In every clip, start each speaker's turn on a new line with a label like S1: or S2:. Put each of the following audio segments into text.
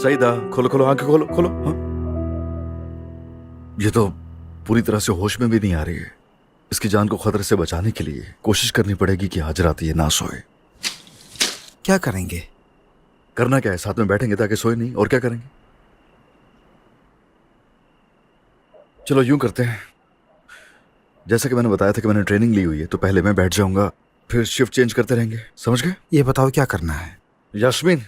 S1: सईदा, खोलो खोलो आंखें खोलो खोलो। हाँ? ये तो पूरी तरह से होश में भी नहीं आ रही है। इसकी जान को खतरे से बचाने के लिए कोशिश करनी पड़ेगी कि आज रात ये ना सोए।
S2: क्या करेंगे?
S1: करना क्या है, साथ में बैठेंगे ताकि सोए नहीं, और क्या करेंगे। चलो यूं करते हैं, जैसा कि मैंने बताया था कि मैंने ट्रेनिंग ली हुई है, तो पहले मैं बैठ जाऊंगा, फिर शिफ्ट चेंज करते रहेंगे, समझ गए?
S2: ये बताओ क्या करना है?
S1: यास्मीन,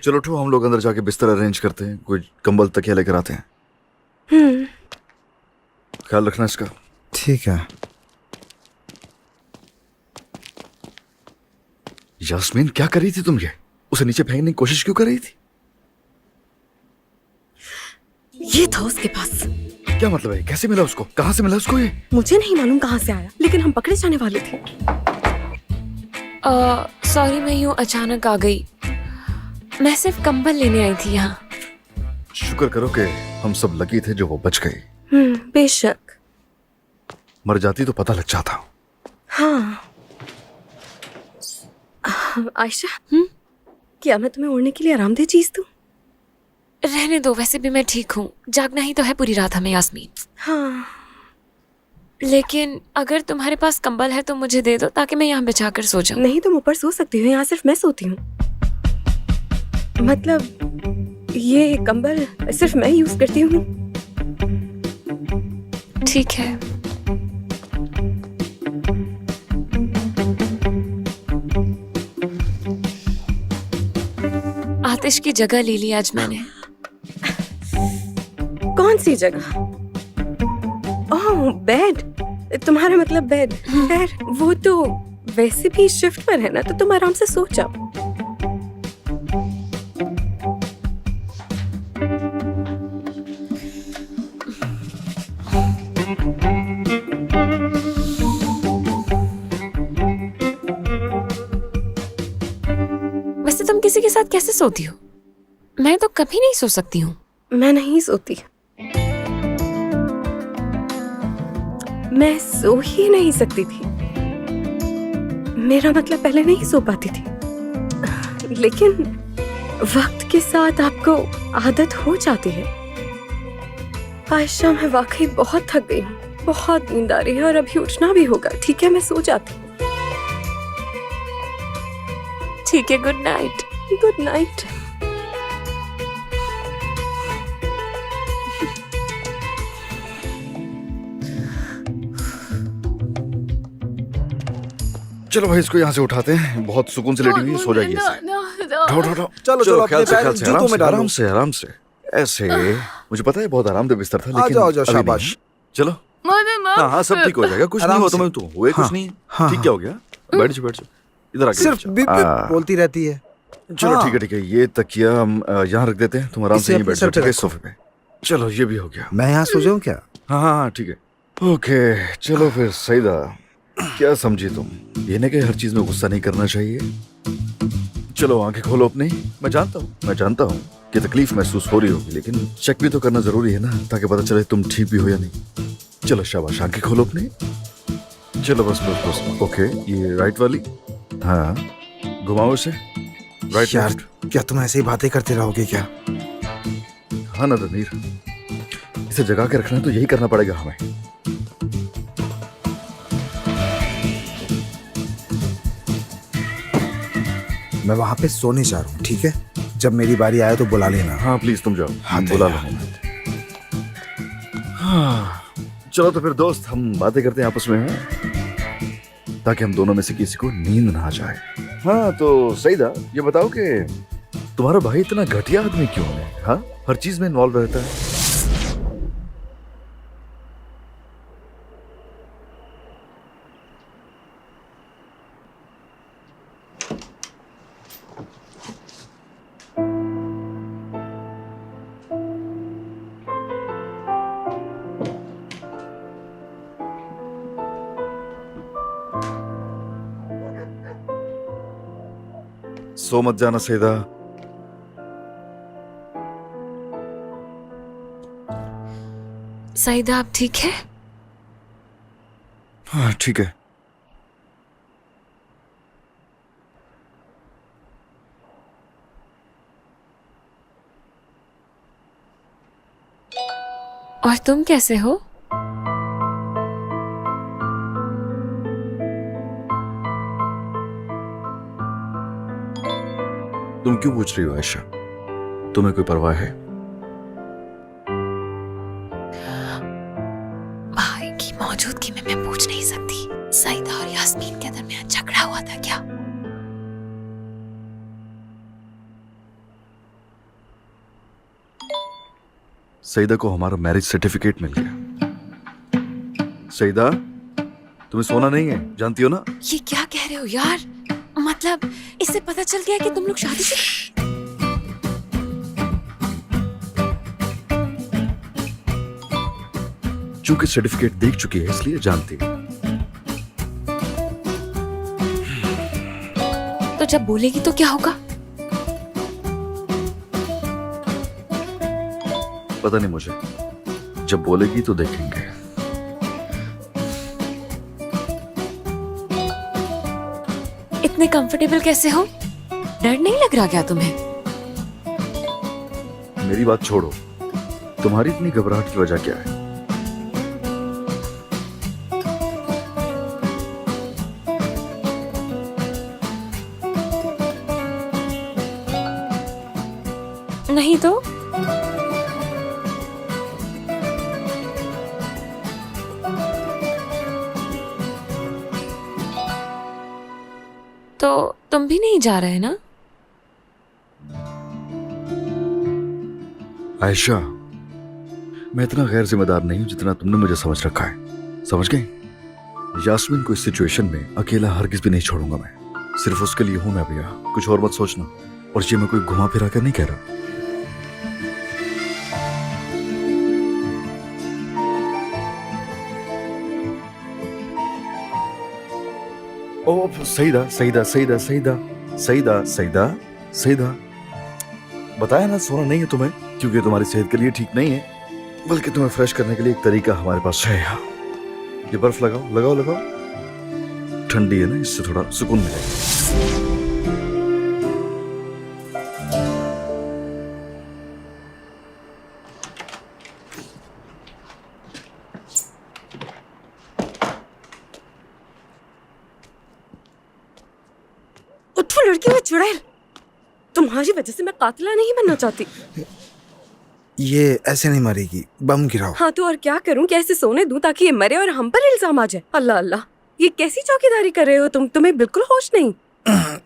S1: चलो उठो, हम लोग अंदर जाके बिस्तर अरेंज करते हैं, कोई कंबल तकिया लेकर आते हैं। ख्याल रखना इसका।
S2: ठीक है।
S1: यास्मीन, क्या कर रही थी तुम? ये उसे नीचे फेंकने की कोशिश क्यों कर रही थी?
S3: ये था उसके पास।
S1: क्या मतलब है? कैसे मिला उसको? कहां से मिला उसको ये?
S3: मुझे नहीं मालूम कहाँ से आया, लेकिन हम पकड़े जाने वाले थे।
S4: सॉरी, मैं यूं अचानक आ गई। मैं सिर्फ कंबल लेने आई थी यहाँ।
S1: शुक्र करो कि हम सब लकी थे जो वो बच गई।
S3: बेशक।
S1: मर जाती तो पता लग जाता।
S3: हाँ। आयशा, क्या मैं तुम्हें ओढ़ने के लिए आरामदेह चीज दूं?
S4: रहने दो, वैसे भी मैं ठीक हूँ। जागना ही तो है पूरी रात हमें यास्मीन।
S3: हाँ।
S4: लेकिन अगर तुम्हारे पास कंबल है तो मुझे दे दो, ताकि मैं यहाँ बिछा कर सो जाऊँ।
S3: नहीं, तुम ऊपर सो सकती हो, यहाँ सिर्फ मैं सोती हूँ। मतलब ये कंबल सिर्फ मैं यूज करती हूँ।
S4: ठीक है। आतिश की जगह ले ली आज मैंने।
S3: कौन सी जगह? ओह, बेड। तुम्हारा मतलब बेड। खैर, वो तो वैसे भी शिफ्ट पर है ना, तो तुम आराम से सो जाओ।
S4: वैसे तुम किसी के साथ कैसे सोती हो? मैं तो कभी नहीं सो सकती हूँ।
S3: मैं नहीं सोती। मैं सो ही नहीं सकती थी। मेरा मतलब पहले नहीं सो पाती थी, लेकिन वक्त के साथ आपको आदत हो जाती है। आयशा, मैं वाकई बहुत थक गई हूँ, बहुत नींद आ रही है और अभी उठना भी होगा। ठीक है, मैं सो जाती हूँ।
S4: ठीक है, गुड नाइट।
S3: Good night.
S1: चलो भाई, इसको यहाँ से उठाते हैं, बहुत सुकून से लेटी हुई है, सो जाएगी ऐसे। उठो उठो उठो।
S2: चलो चलो,
S1: ख्याल
S2: अपने
S1: से
S2: पैर
S1: ख्याल से,
S2: जूतों में डालो।
S1: आराम से आराम से ऐसे। मुझे पता है बहुत आरामदेह बिस्तर था, लेकिन
S2: आ जाओ,
S1: अभी
S2: शाबाश।
S1: नहीं। चलो। हाँ हाँ, सब ठीक हो जाएगा, कुछ नहीं
S2: आराम
S1: हुआ
S2: से।
S1: तुम्हें तो, हुए कुछ
S2: हाँ,
S1: नहीं।
S2: हाँ,
S1: ठीक क्या हो गया? बैठ जाओ बैठ जाओ, इधर आके
S2: सिर्फ
S1: बैठ जाओ।
S2: बीप बीप बोलती रहती है।
S1: चलो
S2: हाँ।
S1: ठीक है ठीक है, ये तकिया हम यहाँ रख देते हैं, तुम आराम
S2: इसे
S1: से यहीं
S2: अपने
S1: बैठ जाओ,
S2: सर पे
S1: ठीक है,
S2: रखो।
S1: सोफे पे। चलो ये भी हो गया।
S2: मैं यहाँ सो जाऊँ क्या?
S1: हाँ हाँ हाँ, ठीक है। ओके चलो फिर सईदा, क्या समझी तुम? ये नहीं कि हर चीज में गुस्सा नहीं करना चाहिए। चलो आंखें खोलो अपनी। मैं जानता हूँ कि तकलीफ महसूस हो रही होगी, लेकिन चेक भी तो करना जरूरी है ना, ताकि पता चले तुम ठीक भी हो या नहीं। चलो शाबाश, आंखें खोलो अपनी। चलो बस बस बस। ओके, ये राइट वाली। हाँ, घुमाओ इसे। राइट
S2: यार,
S1: लेफ्ट।
S2: क्या तुम ऐसे ही बातें करते रहोगे क्या?
S1: हाँ ना तनीर, इसे जगा के रखना है तो यही करना पड़ेगा हमें।
S2: मैं वहां पे सोने जा रहा हूँ, ठीक है? जब मेरी बारी आए तो बुला लेना।
S1: हाँ प्लीज तुम जाओ,
S2: हाँ,
S1: बुला
S2: यार।
S1: लो। हाँ, चलो तो फिर दोस्त, हम बातें करते हैं आपस में, हैं? ताकि हम दोनों में से किसी को नींद ना आ जाए। हाँ तो सईदा, ये बताओ कि तुम्हारा भाई इतना घटिया आदमी क्यों है? हाँ, हर चीज में इन्वॉल्व रहता है। सो मत जाना सईदा।
S4: सईदा, आप ठीक है?
S1: हाँ ठीक है।
S4: और तुम कैसे हो?
S1: तुम क्यों पूछ रही हो आयशा? तुम्हें कोई परवाह है?
S4: भाई की मौजूदगी में मैं पूछ नहीं सकती। सईदा और यास्मीन के दरमियान झगड़ा हुआ था क्या?
S1: सईदा को हमारा मैरिज सर्टिफिकेट मिल गया। सईदा, तुम्हें सोना नहीं है, जानती हो ना?
S4: ये क्या कह रहे हो यार? मतलब इससे पता चल गया कि तुम लोग शादी से...
S1: चूंकि सर्टिफिकेट देख चुकी है इसलिए जानती है।
S4: तो जब बोलेगी तो क्या होगा?
S1: पता नहीं मुझे, जब बोलेगी तो देखेंगे।
S4: इतने कंफर्टेबल कैसे हो? डर नहीं लग रहा क्या तुम्हें?
S1: मेरी बात छोड़ो, तुम्हारी इतनी घबराहट की वजह क्या है?
S4: नहीं तो तुम भी नहीं जा रहे ना?
S1: आयशा, मैं इतना गैर जिम्मेदार नहीं हूं जितना तुमने मुझे समझ रखा है। समझ गई? यास्मीन को इस सिचुएशन में अकेला हरगिज भी नहीं छोड़ूंगा मैं। सिर्फ उसके लिए हूं मैं अभी यहाँ, कुछ और मत सोचना। और ये मैं कोई घुमा फिरा कर नहीं कह रहा। ओ सईदा सईदा सईदा सईदा सईदा सईदा सईदा, बताया ना सोना नहीं है तुम्हें, क्योंकि तुम्हारी सेहत के लिए ठीक नहीं है। बल्कि तुम्हें फ्रेश करने के लिए एक तरीका हमारे पास है यहाँ। ये बर्फ लगाओ लगाओ लगाओ, ठंडी है ना, इससे थोड़ा सुकून मिलेगा।
S3: उठो लड़की में चुड़ैल, तुम्हारी वजह से मैं कातिला नहीं बनना चाहती।
S2: ये ऐसे नहीं मरेगी, बम गिराओ।
S3: हाँ तो और क्या करूं, कैसे सोने दूं ताकि ये मरे और हम पर इल्जाम आ जाए? अल्लाह अल्लाह, ये कैसी चौकीदारी कर रहे हो तुम? तुम्हें बिल्कुल होश नहीं।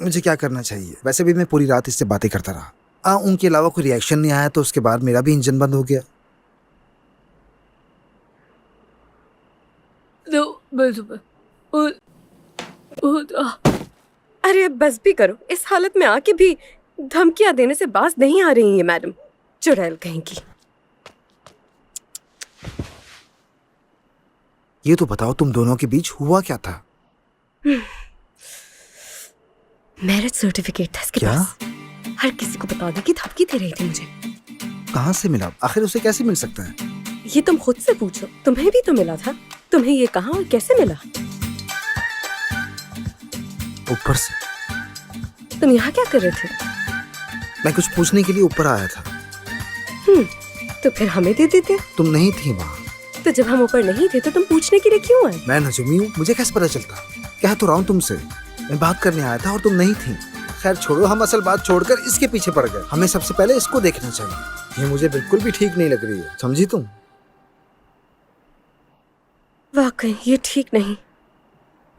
S2: मुझे क्या करना चाहिए? वैसे भी मैं पूरी रात इससे बातें करता रहा। उनके अलावा कोई रिएक्शन नहीं आया तो उसके बाद मेरा भी इंजन बंद हो गया।
S3: अरे अब बस भी करो, इस हालत में आके भी धमकियां देने से बाज नहीं आ रही है मैडम। चुड़ैल कहीं की।
S2: ये तो बताओ तुम दोनों के बीच हुआ क्या था?
S3: मैरिज सर्टिफिकेट था इसके
S2: क्या?
S3: पास। हर किसी को बता दी कि धमकी दे रही थी मुझे।
S2: कहाँ से मिला? आखिर उसे कैसे मिल सकता है?
S3: ये तुम खुद से पूछो, तुम्हें भी तो मिला था। तुम्हें ये कहाँ और कैसे मिला?
S2: ऊपर से।
S3: तुम यहाँ क्या कर रहे थे?
S2: मैं कुछ पूछने के लिए ऊपर आया था।
S3: तो फिर हमें दे देते।
S2: तुम नहीं थी वहाँ।
S3: तो जब हम ऊपर नहीं थे तो तुम पूछने के लिए क्यों आए?
S2: मैं नजूमी हूँ, मुझे कैसे पता चलता? कह तो रहा हूँ तुमसे, मैं बात करने आया था और तुम नहीं थी। खैर छोड़ो, हम असल बात छोड़कर इसके पीछे पड़ गए। हमें सबसे पहले इसको देखना चाहिए। ये मुझे बिल्कुल भी ठीक नहीं लग रही है, समझी तुम?
S3: वाकई ये ठीक नहीं।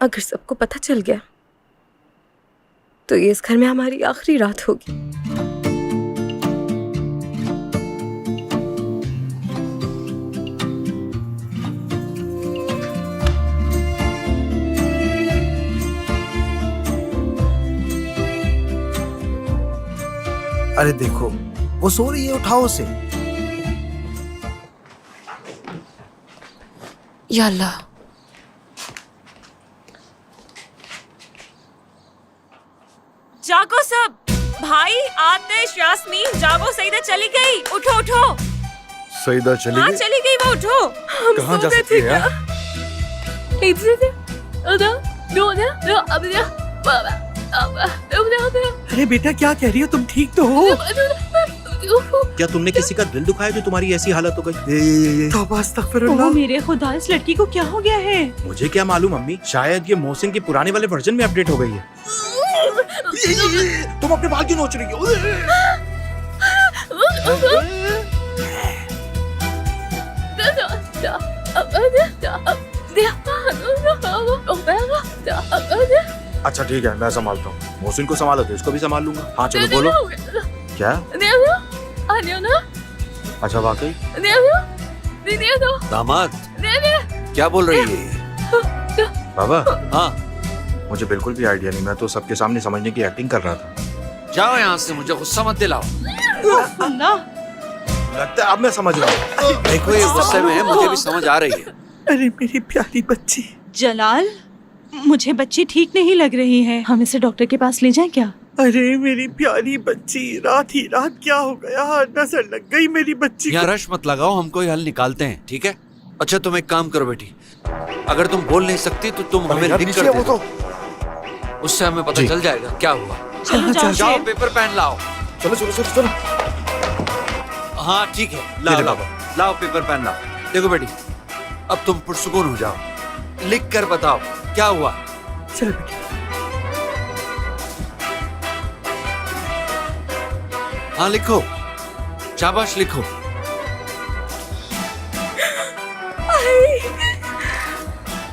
S3: अगर सबको पता चल गया तो ये इस घर में हमारी आखिरी रात होगी।
S2: अरे देखो, वो सो रही है, उठाओ उसे।
S4: या अल्लाह, जागो सब। भाई आतिश, यास्मीन, जागो, सईदा चली गई। उठो उठो।
S1: सईदा चली
S4: हाँ
S1: गई?
S4: चली गई वो, उठो।
S3: हम
S1: कहाँ
S3: सो
S1: जा
S3: गए
S1: सकती
S3: थे
S1: है
S3: क्या?
S1: यार?
S5: अरे बेटा क्या कह रही हो तुम? ठीक तो हो? क्या तुमने किसी का दिल दुखाया जो तुम्हारी ऐसी हालत हो गई?
S2: ये
S6: तौबा
S7: ओह
S6: अस्तगफिरुल्लाह।
S7: मेरे खुदा, इस लड़की को क्या हो गया है?
S5: मुझे क्या मालूम अम्मी, शायद ये मोहसिन के पुराने वाले वर्जन में अपडेट हो गई है। तुम अपने बाल क्यों नोच रही हो? अच्छा ठीक है, मैं संभालता हूँ। मोहसिन को संभालो तो इसको भी संभाल लूंगा। हाँ चलो बोलो। क्या? अच्छा वाकई?
S8: दामाद क्या बोल रही है ये?
S5: बाबा
S8: हाँ
S5: मुझे बिल्कुल भी आइडिया नहीं, मैं तो सबके सामने समझने की एक्टिंग कर रहा था।
S8: जाओ यहाँ से, मुझे गुस्सा मत दिलाओ।
S7: अल्लाह,
S5: लगता है अब मैं समझ रहा हूँ।
S8: देखो ये गुस्से में है, मुझे भी समझ आ रही है।
S6: अरे मेरी प्यारी बच्ची।
S7: जलाल, मुझे बच्ची ठीक नहीं लग रही है। हम इसे डॉक्टर के पास ले जाएं क्या?
S6: अरे मेरी प्यारी बच्ची, रात ही रात क्या हो गया? नजर लग गई मेरी बच्ची
S8: यहाँ
S6: को।
S8: रश मत लगाओ, हम कोई हल निकालते हैं, ठीक है? अच्छा तुम एक काम करो बेटी, अगर तुम बोल नहीं सकती तो तुम हमें
S1: यार,
S8: लिख
S1: नीचे
S8: कर
S1: है
S8: दे
S1: वो
S8: दो,
S1: तो।
S8: उससे हमें पता
S5: जी।
S8: चल जाएगा क्या हुआ।
S7: चलो जाओ
S8: जाओ
S7: शेर।
S8: पेपर पेन लाओ।
S1: चलो चलो चलो चलो।
S8: हाँ ठीक है, लाओ लाओ लाओ पेपर पेन लाओ। देखो बेटी, अब तुम पुरसुकून हो जाओ, लिख कर बताओ क्या हुआ।
S6: चलो बेटा।
S8: हाँ लिखो, शाबाश लिखो।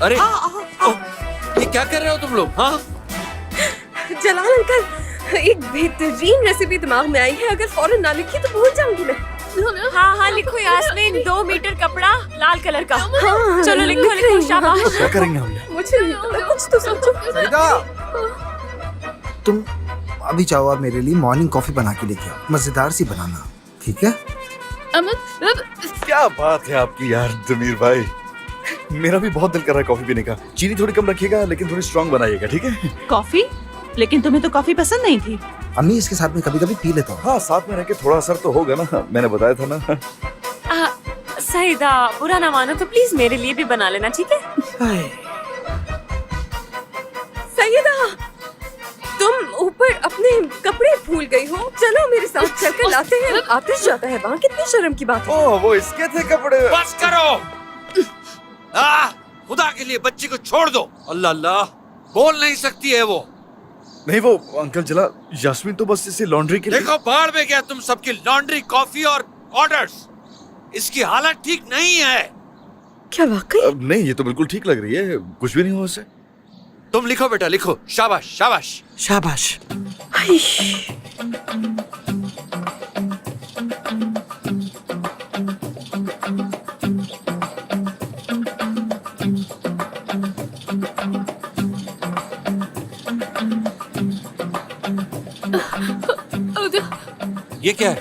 S8: अरे ये क्या कर रहे हो तुम लोग? हाँ
S3: जलाल अंकल, एक बेहतरीन रेसिपी दिमाग में आई है, अगर फौरन ना लिखी तो भूल जाऊंगी मैं।
S4: हाँ हाँ लिखो यास्मीन, 2 मीटर कपड़ा लाल कलर का।
S3: हाँ,
S4: चलो लिखो
S3: लिख
S4: लिखो,
S3: रही
S4: शाबाश।
S3: हूँ।
S1: क्या करेंगे हम ये?
S3: मुझे नहीं पता, कुछ तो सोचो।
S2: तुम अभी जाओ और मेरे लिए मॉर्निंग कॉफी बना के लेके आओ, मजेदार सी बनाना, ठीक है?
S1: क्या बात है आपकी यार जमीर भाई, मेरा भी बहुत दिल कर रहा है कॉफी पीने का। चीनी थोड़ी कम रखिएगा, लेकिन थोड़ी स्ट्रांग बनाइएगा, ठीक है?
S7: कॉफी? लेकिन तुम्हें तो कॉफी पसंद नहीं थी।
S2: अम्मी इसके साथ में कभी कभी पी लेता हूँ।
S1: हाँ, साथ में रह के थोड़ा असर तो होगा ना, मैंने बताया था ना।
S4: सईदा, बुरा ना मानो तो प्लीज मेरे लिए भी बना लेना, ठीक है?
S3: सैयदा, तुम ऊपर अपने कपड़े भूल गई हो। चलो मेरे साथ चलकर लाते हैं। आतिश जाता है वहाँ, कितनी शर्म की बात है।
S1: ओह, वो इसके थे कपड़े।
S8: बस करो। खुदा के लिए बच्ची को छोड़ दो। अल्लाह अल्लाह, बोल नहीं सकती है वो।
S1: नहीं, वो अंकल जला, यास्मीन तो बस इसे लॉन्ड्री के लिए।
S8: देखो बाढ़ में गया तुम सबकी लॉन्ड्री, कॉफी और ऑर्डर्स। इसकी हालत ठीक नहीं है।
S3: क्या वाकई?
S1: अब नहीं, ये तो बिल्कुल ठीक लग रही है, कुछ भी नहीं हुआ उसे।
S8: तुम लिखो बेटा लिखो, शाबाश शाबाश।
S6: शाबाश।
S3: हाय।
S8: ये क्या है?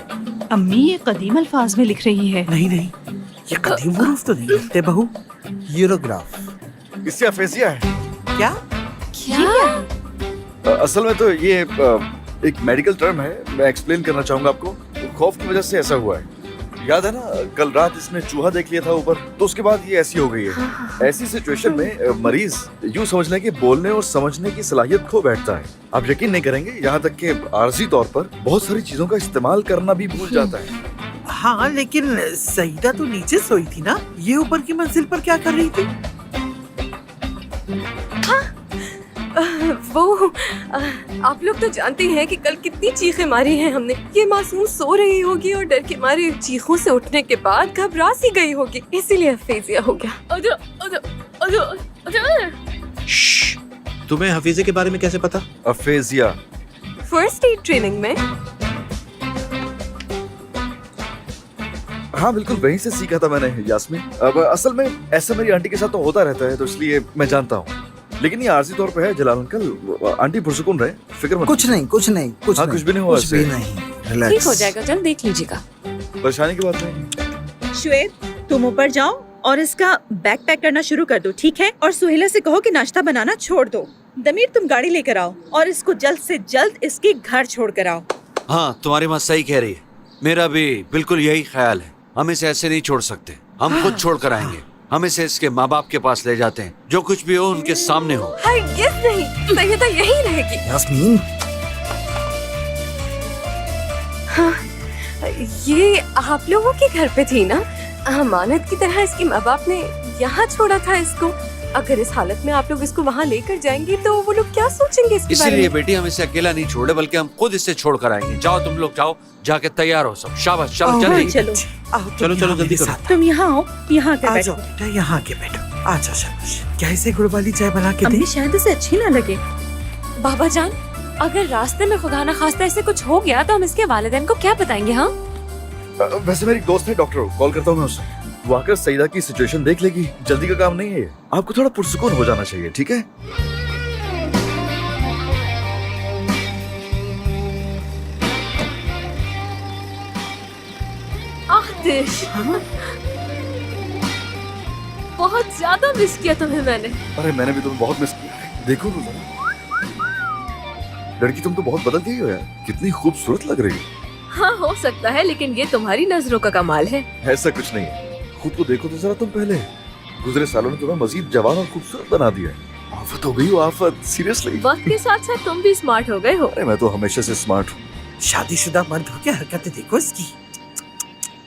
S7: अम्मी ये कदीम अल्फाज में लिख रही है।
S6: नहीं नहीं, ये कदीम हुरूफ तो नहीं लिखते बहू।
S2: यूरोग्राफ।
S1: इससे अफेजिया है।
S6: क्या?
S1: असल में तो ये एक मेडिकल टर्म है, मैं एक्सप्लेन करना चाहूंगा आपको। खौफ की वजह से ऐसा हुआ है। याद है ना, कल रात इसने चूहा देख लिया था ऊपर, तो उसके बाद ये ऐसी हो गई है। ऐसी सिचुएशन में मरीज यूं समझ लें कि बोलने और समझने की सलाहियत खो बैठता है। आप यकीन नहीं करेंगे, यहाँ तक कि आर्जी तौर पर बहुत सारी चीजों का इस्तेमाल करना भी भूल जाता है।
S6: हाँ लेकिन सईदा तो नीचे सोई थी ना, ये ऊपर की मंजिल पर क्या कर रही थी?
S3: वो आप लोग तो जानते हैं कि कल कितनी चीखें मारी हैं हमने। ये मासूम सो रही होगी और डर के मारे चीखों से उठने के बाद घबरा सी गई होगी, इसीलिए अफेजिया हो गया।
S5: तुम्हें हफीजे के बारे में कैसे पता?
S1: अफेजिया
S3: फर्स्ट एड ट्रेनिंग में।
S1: हाँ बिल्कुल, वहीं से सीखा था मैंने यास्मीन। अब असल में ऐसा मेरी आंटी के साथ तो होता रहता है, तो इसलिए मैं जानता हूँ। लेकिन ये आर्जी तौर पे है जलाल अंकल, आंटी पुरसुकून रहे, फिक्र मत
S2: कुछ नहीं कुछ नहीं कुछ
S1: हाँ,
S2: नहीं,
S1: कुछ भी नहीं हुआ
S2: कुछ भी
S1: इससे।
S2: नहीं।
S4: ठीक
S2: रिलैक्स।
S4: हो जाएगा, जल्द देख लीजिएगा।
S1: कीजिए। परेशानी की बात नहीं।
S9: श्वेत, तुम ऊपर जाओ और इसका बैग पैक करना शुरू कर दो, ठीक है? और सुहेला से कहो कि नाश्ता बनाना छोड़ दो। दमीर, तुम गाड़ी लेकर आओ और इसको जल्द से जल्द इसके घर छोड़ कर आओ।
S8: हाँ तुम्हारी माँ सही कह रही है, मेरा भी बिल्कुल यही ख्याल है। हम इसे ऐसे नहीं छोड़ सकते, हम खुद छोड़ कर आएंगे। हम इसे इसके माँ बाप के पास ले जाते हैं, जो कुछ भी हो उनके सामने हो।
S3: हरगिज़ नहीं, सैयदा यही रहेगी।
S2: यास्मीन,
S3: ये आप लोगों के घर पे थी ना? अमानत की तरह इसके माँ बाप ने यहाँ छोड़ा था इसको। अगर इस हालत में आप लोग इसको वहाँ लेकर जाएंगे तो वो लोग क्या सोचेंगे इसके बारे
S8: इसीलिए
S3: में?
S8: बेटी हम इसे अकेला नहीं छोड़े, बल्कि हम खुद इसे छोड़ कर आएंगे। जाओ तुम लोग, जाओ जाके तैयार हो सब। शाबाश, चलो
S9: हाँ,
S8: जल्दी।
S9: चलो
S6: आओ तुम
S5: चलो,
S6: यहाँ
S5: जल्दी
S6: मेरे
S5: करो।
S6: साथ।
S9: तुम यहाँ आओ, यहाँ
S6: आ
S9: आकर
S6: जाओ
S9: बैठो।
S6: बेटा, यहाँ के बैठो। आ जाओ शाबाश। क्या इसे गुड़ वाली चाय बना के दे?
S9: अम्मी शायद इसे अच्छी ना लगे।
S4: बाबा जान, अगर रास्ते में खुदा ना खास्ता ऐसे कुछ हो गया तो हम इसके वालिदैन को क्या बताएंगे? हाँ,
S1: वैसे मेरी दोस्त है डॉक्टर, कॉल करता हूँ मैं उसे। वो आकर सईदा की सिचुएशन देख लेगी। जल्दी का काम नहीं है, आपको थोड़ा पुरसुकून हो जाना चाहिए, ठीक है?
S3: आतिश, बहुत ज्यादा मिस किया तुम्हें मैंने।
S1: अरे मैंने भी तुम्हें बहुत मिस किया है। देखो तो जरा, लड़की तुम तो बहुत बदल गई हो यार, कितनी खूबसूरत लग रही हो।
S3: हाँ हो सकता है, लेकिन ये तुम्हारी नजरों का कमाल है।
S1: ऐसा कुछ नहीं है, खुद को देखो तो जरा तुम पहले। गुजरे सालों ने तुम्हें मजीद जवान और खूबसूरत बना दिया है। आफत हो गई हो, आफत, सीरियसली।
S3: वक्त के साथ साथ तुम भी स्मार्ट हो गए हो।
S1: अरे मैं तो हमेशा से स्मार्ट हूँ।
S6: शादीशुदा मर्द हो के हरकतें देखो इसकी।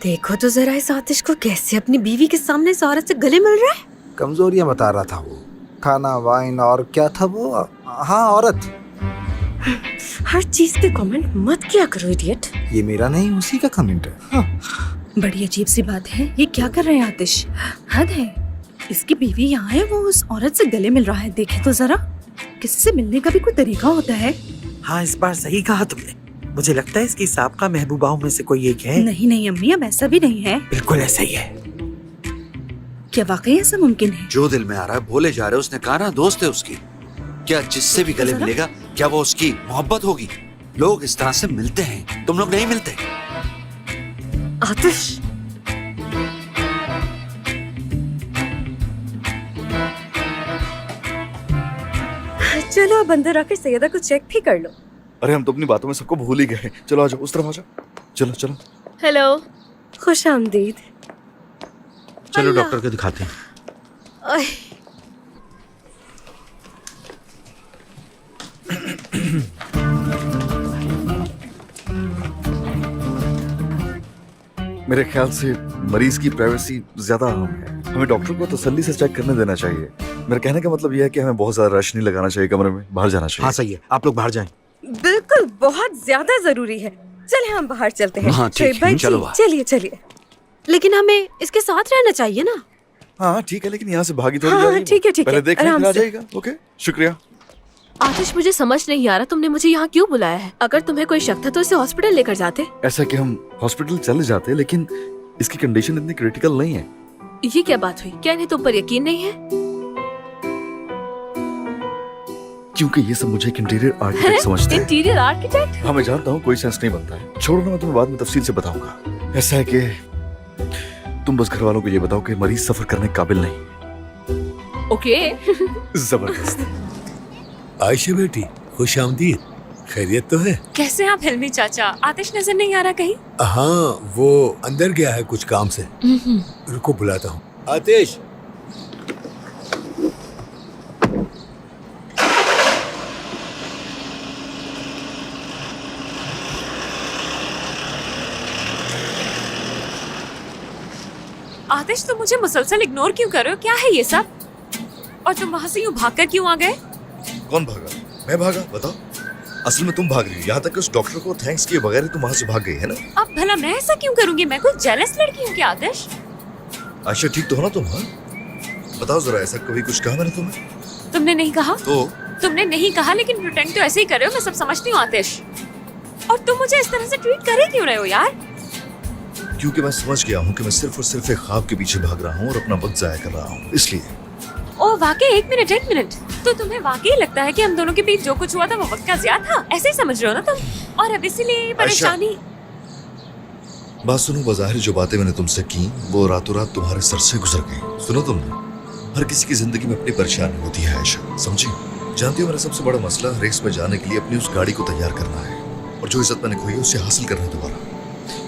S3: देखो तो जरा इस आतिश को कैसे अपनी बीवी के सामने इस औरत से गले मिल रहा है।
S2: कमजोरियां बता रहा था वो। खाना, वाइन और क्या था वो? हाँ, औरत।
S3: हर चीज पे कमेंट मत किया करो इडियट।
S2: ये मेरा नहीं, उसी का कमेंट है। हाँ।
S9: बड़ी अजीब सी बात है, ये क्या कर रहे हैं आतिश? हद है, इसकी बीवी यहाँ है, वो उस औरत से गले मिल रहा है। देखे तो जरा, किसी से मिलने का भी कोई तरीका होता है।
S6: हाँ, इस बार सही कहा तुमने। मुझे लगता है इसकी साबका महबूबाओं में से कोई एक है।
S9: नहीं नहीं अम्मी, अब ऐसा भी नहीं है।
S6: बिल्कुल ऐसा ही है।
S9: क्या वाकई ऐसा मुमकिन है?
S8: जो दिल में आ रहा है बोले जा रहे हो। उसने कहा ना दोस्त है उसकी। क्या जिससे भी गले मिलेगा क्या वो उसकी मोहब्बत होगी? लोग इस तरह से मिलते हैं, तुम लोग नहीं मिलते।
S3: आतिश, चलो अब अंदर आकर सैयदा को चेक भी कर लो।
S1: अरे हम तो अपनी बातों में सबको भूल ही गए। चलो आ जाओ, उस तरफ आ जाओ। चलो चलो।
S3: हेलो, खुश आमदीद।
S5: चलो डॉक्टर को दिखाते हैं।
S3: ओए,
S1: मेरे ख्याल से मरीज की प्राइवेसी ज्यादा अहम है। हमें डॉक्टर को तसल्ली से चेक करने देना चाहिए। मेरे कहने का मतलब यह है कि हमें बहुत ज्यादा रश नहीं लगाना चाहिए कमरे में, बाहर जाना चाहिए।
S5: हाँ सही है, आप लोग बाहर जाएं।
S3: बिल्कुल, बहुत ज्यादा जरूरी है। चले हम बाहर चलते हैं।
S8: हाँ, ठीक
S3: शोएब
S8: है,
S3: भाई,
S8: चलो बाहर।
S3: चलिए चलिए। लेकिन हमें इसके साथ रहना चाहिए ना।
S1: हाँ ठीक है, लेकिन यहाँ से भागी थोड़ी
S3: हाँ,
S1: जा रही है।
S3: ठीक है, ठीक है,
S1: पहले देख लें,
S3: आराम
S1: फिर आ
S3: से।
S1: जाएगा। ओके, शुक्रिया।
S3: आतिश, मुझे समझ नहीं आ रहा तुमने मुझे यहाँ क्यों बुलाया है। अगर तुम्हें कोई शक था तो इसे हॉस्पिटल लेकर जाते।
S1: ऐसा कि हम हॉस्पिटल चले जाते, लेकिन इसकी कंडीशन इतनी क्रिटिकल नहीं है।
S3: ये क्या बात हुई? क्या इन्हें तुम पर यकीन नहीं है?
S1: क्योंकि ये सब मुझे एक इंटीरियर आर्किटेक्ट समझते हैं।
S3: Interior architect?
S1: हाँ मैं जानता हूँ कोई सेंस नहीं बनता है। छोड़ो ना, मैं तुम्हें बाद में तफसील से बताऊंगा। ऐसा है कि तुम बस घर वालों को ये बताओ कि मरीज सफर करने के काबिल नहीं।
S3: ओके।
S1: जबरदस्त।
S10: आयशा बेटी, खुश आमदीद। खैरियत तो है?
S4: कैसे आप हिलमी चाचा? आतिश नजर नहीं आ रहा कहीं?
S10: हाँ, वो अंदर गया है कुछ काम से। रुको बुलाता हूँ। आतिश।
S4: आतिश, तुम मुझे मुसलसल इग्नोर क्यों कर रहे हो? क्या है ये सब? और तुम वहाँ से यूँ भागकर क्यों आ गए?
S1: कौन भागा? मैं भागा? बताओ। असल में तुम भाग रही हो। यहाँ तक कि उस डॉक्टर को थैंक्स किए बगैर ही तुम वहाँ से भाग गई है ना?
S4: अब भला मैं ऐसा क्यों करूंगी? मैं कोई जेलस लड़की हूँ क्या आतिश?
S1: आयशा ठीक तो हो ना तुम? हाँ बताओ जरा, ऐसा कभी कुछ कहा मैंने तुम्हें?
S4: तुमने नहीं कहा?
S1: तो
S4: तुमने नहीं कहा, लेकिन प्रिटेंड तो ऐसे ही कर रहे हो। मैं सब समझती हूँ आतिश। और तुम मुझे इस तरह से ट्रीट कर ही क्यों रहे हो यार?
S1: क्योंकि मैं समझ गया हूँ कि मैं सिर्फ और सिर्फ एक ख्वाब के पीछे भाग रहा हूँ और अपना वक्त जाया कर रहा हूँ, इसलिए।
S4: ओ वाकई? एक मिनट। तो तुम्हें वाकई लगता है कि हम दोनों के बीच जो कुछ हुआ था वो वक्त का ज़िया था? ऐसे ही समझ रहे हो ना तुम? और अब इसीलिए परेशानी।
S1: बात सुनो, बाज़ाहिर जो बातें मैंने तुमसे की वो रातों रात तुम्हारे सर से गुजर गई। सुनो तुमने, हर किसी की जिंदगी में अपनी परेशानी होती है आयशा, समझी? जानती हो मेरा सबसे बड़ा मसला रेस में जाने के लिए अपनी उस गाड़ी को तैयार करना है, और जो इज्जत मैंने खोई है उसे हासिल करना है दोबारा।